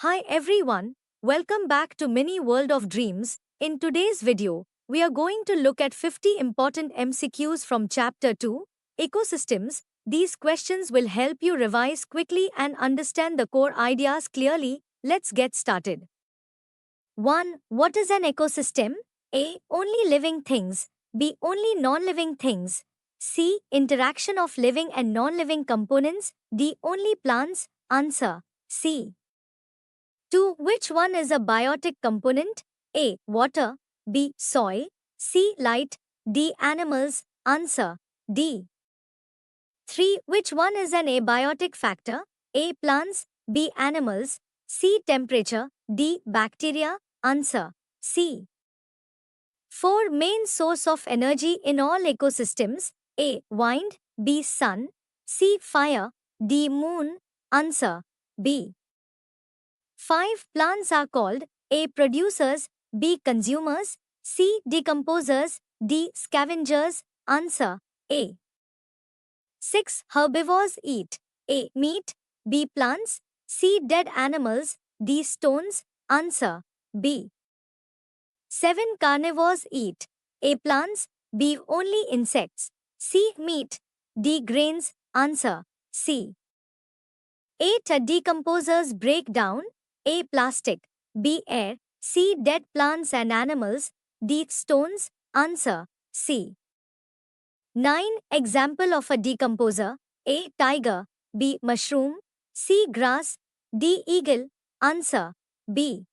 Hi everyone, welcome back to Mini World of Dreams. In today's video, we are going to look at 50 important MCQs from Chapter 2, Ecosystems. These questions will help you revise quickly and understand the core ideas clearly. Let's get started. 1. What is an ecosystem? A. Only living things. B. Only non-living things. C. Interaction of living and non-living components. D. Only plants. Answer. C. 2. Which one is a biotic component? A. Water. B. Soil. C. Light. D. Animals. Answer. D. 3. Which one is an abiotic factor? A. Plants. B. Animals. C. Temperature. D. Bacteria. Answer. C. 4. Main source of energy in all ecosystems. A. Wind. B. Sun. C. Fire. D. Moon. Answer. B. 5. Plants are called A. Producers. B. Consumers. C. Decomposers. D. Scavengers. Answer. A. 6. Herbivores eat A. Meat. B. Plants. C. Dead animals. D. Stones. Answer. B. 7. Carnivores eat A. Plants. B. Only insects. C. Meat. D. Grains. Answer. C. 8. Decomposers break down A. Plastic. B. Air. C. Dead plants and animals. D. Stones. Answer. C. 9. Example of a decomposer. A. Tiger. B. Mushroom. C. Grass. D. Eagle. Answer. B.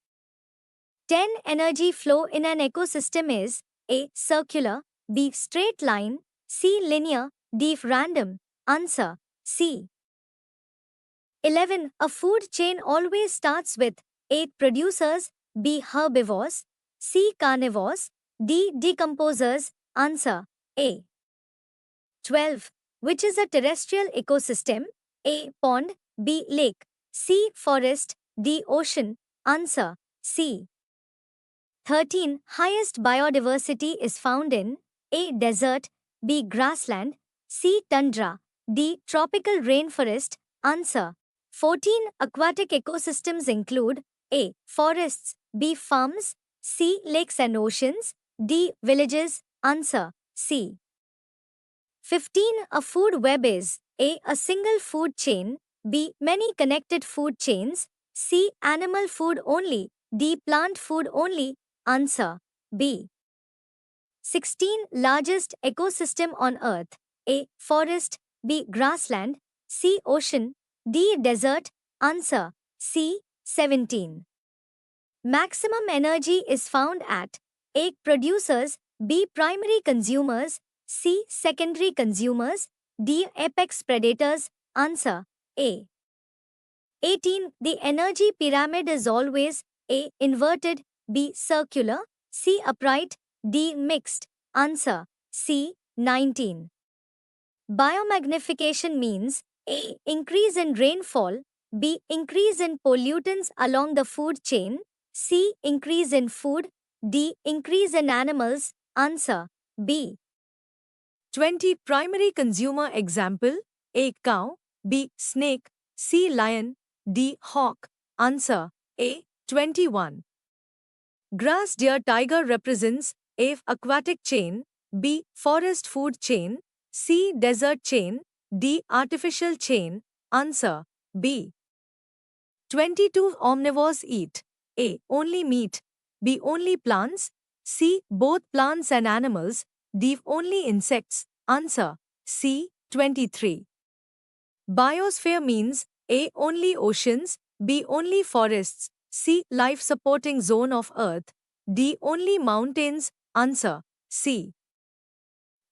10. Energy flow in an ecosystem is A. Circular. B. Straight line. C. Linear. D. Random. Answer. C. 11. A food chain always starts with A. Producers. B. Herbivores. C. Carnivores. D. Decomposers. Answer. A. 12. Which is a terrestrial ecosystem? A. Pond. B. Lake. C. Forest. D. Ocean. Answer. C. 13. Highest biodiversity is found in A. Desert. B. Grassland. C. Tundra. D. Tropical rainforest. Answer. 14. Aquatic ecosystems include A. Forests. B. Farms. C. Lakes and oceans. D. Villages. Answer. C. 15. A food web is A. A single food chain. B. Many connected food chains. C. Animal food only. D. Plant food only. Answer. B. 16. Largest ecosystem on Earth. A. Forest. B. Grassland. C. Ocean. D. Desert. Answer. C. 17. Maximum energy is found at A. Producers. B. Primary consumers. C. Secondary consumers. D. Apex predators. Answer. A. 18. The energy pyramid is always A. Inverted. B. Circular. C. Upright. D. Mixed. Answer. C. 19. Biomagnification means A. Increase in rainfall. B. Increase in pollutants along the food chain. C. Increase in food. D. Increase in animals. Answer. B. 20. Primary consumer example. A. Cow. B. Snake. C. Lion. D. Hawk. Answer. A. 21. Grass deer tiger represents A. Aquatic chain. B. Forest food chain. C. Desert chain. D. Artificial chain. Answer. B. 22. Omnivores eat A. Only meat. B. Only plants. C. Both plants and animals. D. Only insects. Answer. C. 23. Biosphere means A. Only oceans. B. Only forests. C. Life supporting zone of Earth. D. Only mountains. Answer. C.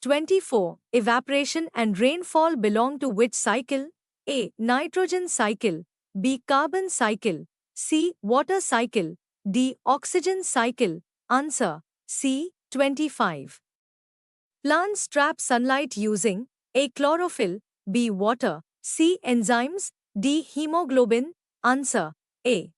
24. Evaporation and rainfall belong to which cycle? A. Nitrogen cycle. B. Carbon cycle. C. Water cycle. D. Oxygen cycle. Answer. C. 25. Plants trap sunlight using A. Chlorophyll. B. Water. C. Enzymes. D. Hemoglobin. Answer. A.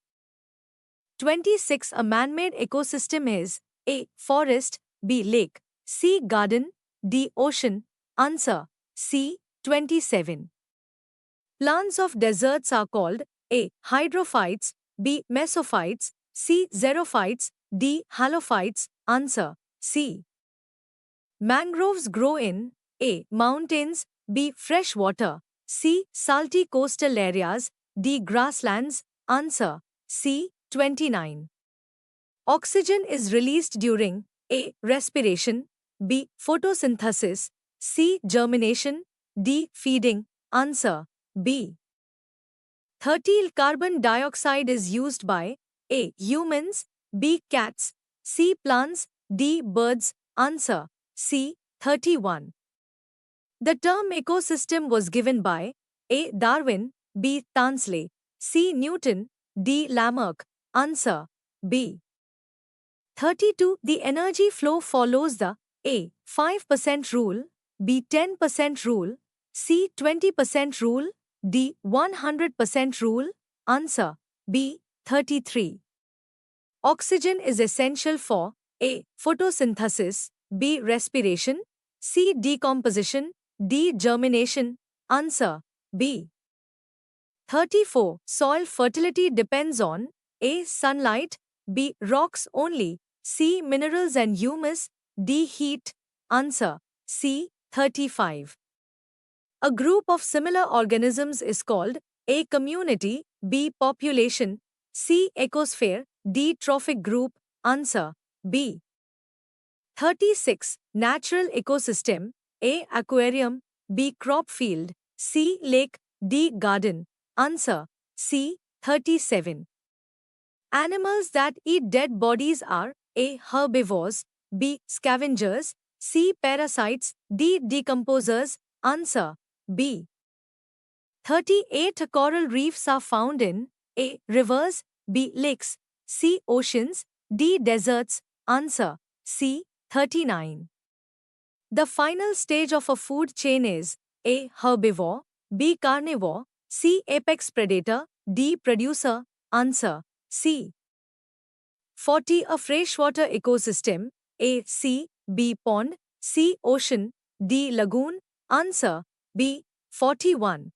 26. A man-made ecosystem is A. Forest. B. Lake. C. Garden. D. Ocean. Answer. C. 27. Plants of deserts are called A. Hydrophytes. B. Mesophytes, C. Xerophytes, D. Halophytes. Answer C. Mangroves grow in A. Mountains, B. Fresh water, C. Salty coastal areas, D. Grasslands. Answer C. 29. Oxygen is released during A. Respiration, B. Photosynthesis, C. Germination, D. Feeding. Answer B. 30. Carbon dioxide is used by A. Humans, B. Cats, C. Plants, D. Birds. Answer C. 31. The term ecosystem was given by A. Darwin, B. Tansley, C. Newton, D. Lamarck. Answer B. 32. The energy flow follows the A. 5% rule, B. 10% rule, C. 20% rule, D. 100% rule. Answer B. 33. Oxygen is essential for A. Photosynthesis, B. Respiration, C. Decomposition, D. Germination. Answer B. 34. Soil fertility depends on A. Sunlight, B. Rocks only, C. Minerals and humus, D. Heat. Answer C. 35. A group of similar organisms is called A. Community, B. Population, C. Ecosphere, D. Trophic group. Answer B. 36. Natural ecosystem A. Aquarium, B. Crop field, C. Lake, D. Garden. Answer C. 37. Animals that eat dead bodies are A. Herbivores, B. Scavengers, C. Parasites, D. Decomposers. Answer B. 38. Coral reefs are found in A. Rivers, B. Lakes, C. Oceans, D. Deserts. Answer C. 39. The final stage of a food chain is A. Herbivore, B. Carnivore, C. Apex predator, D. Producer. Answer C. 40. A freshwater ecosystem A. Sea, B. Pond, C. Ocean, D. Lagoon. Answer B. 41.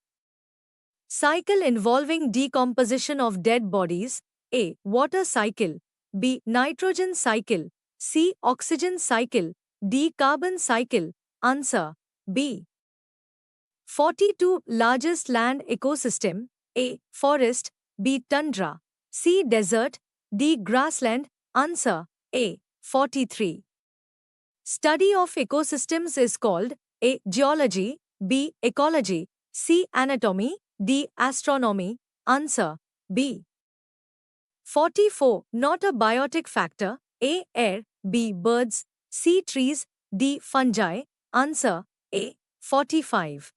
Cycle involving decomposition of dead bodies A. Water cycle, B. Nitrogen cycle, C. Oxygen cycle, D. Carbon cycle. Answer B. 42. Largest land ecosystem A. Forest, B. Tundra, C. Desert, D. Grassland. Answer A. 43. Study of ecosystems is called A. Geology, B. Ecology, C. Anatomy, D. Astronomy. Answer B. 44. Not a biotic factor A. Air, B. Birds, C. Trees, D. Fungi. Answer A. 45.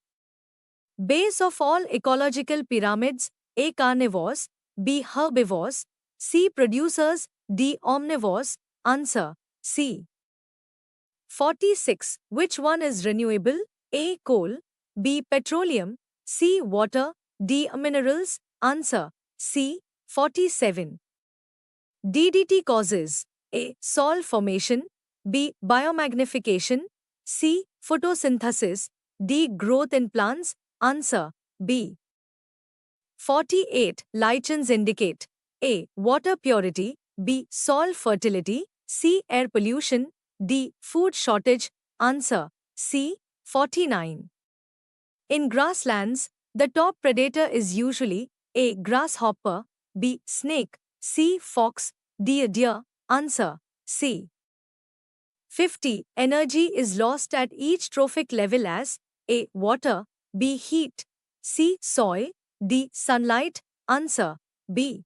Base of all ecological pyramids A. Carnivores, B. Herbivores, C. Producers, D. Omnivores. Answer C. 46. Which one is renewable? A. Coal, B. Petroleum, C. Water, D. Minerals. Answer C. 47. DDT causes A. Soil formation, B. Biomagnification, C. Photosynthesis, D. Growth in plants. Answer B. 48. Lichens indicate A. Water purity, B. Soil fertility, C. Air pollution, D. Food shortage. Answer C. 49. In grasslands, the top predator is usually A. Grasshopper, B. Snake, C. Fox, D. Deer. Answer C. 50. Energy is lost at each trophic level as A. Water, B. Heat, C. Soil, D. Sunlight. Answer B.